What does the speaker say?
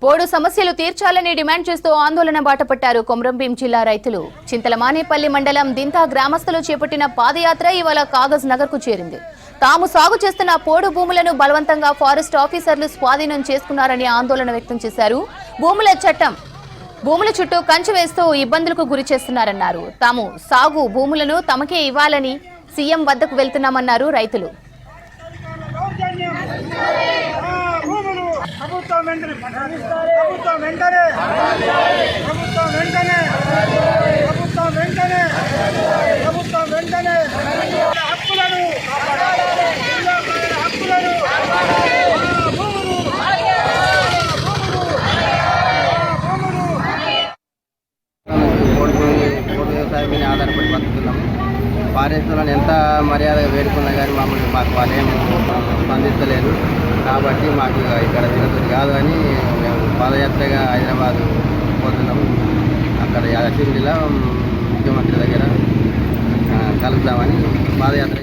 పోడు సమస్యలు తీర్చాలని డిమాండ్ చేస్తూ ఆందోళన బాటపట్టారు కొమరంభీం జిల్లా రైతులు. చింతలమానేపల్లి మండలం దింతా గ్రామస్తులు చేపట్టిన పాదయాత్ర ఇవాళ కాగజ్ నగర్ కు చేరింది. తాము సాగు చేస్తున్న పోడు భూములను బలవంతంగా ఫారెస్ట్ ఆఫీసర్లు స్వాధీనం చేసుకున్నారని ఆందోళన వ్యక్తం చేశారు. భూముల చుట్టూ కంచె వేస్తూ ఇబ్బందులకు గురి చేస్తున్నారన్నారు. తాము సాగు భూములను తమకే ఇవ్వాలని సీఎం వద్దకు వెళ్తున్నామన్నారు రైతులు. వ్యవసాయం మీద ఆధారపడి బతుకుతున్నాము. ఫారెస్టులను ఎంత మర్యాదగా వేడుకున్నా కానీ మాకు వాళ్ళేం స్పందిస్తలేదు. కాబట్టి మాకు ఇక్కడ తినదు కాదు అని మేము పాదయాత్రగా హైదరాబాద్ పోతున్నాము. అక్కడ అసెంబ్లీలో ముఖ్యమంత్రి దగ్గర కలుద్దామని పాదయాత్ర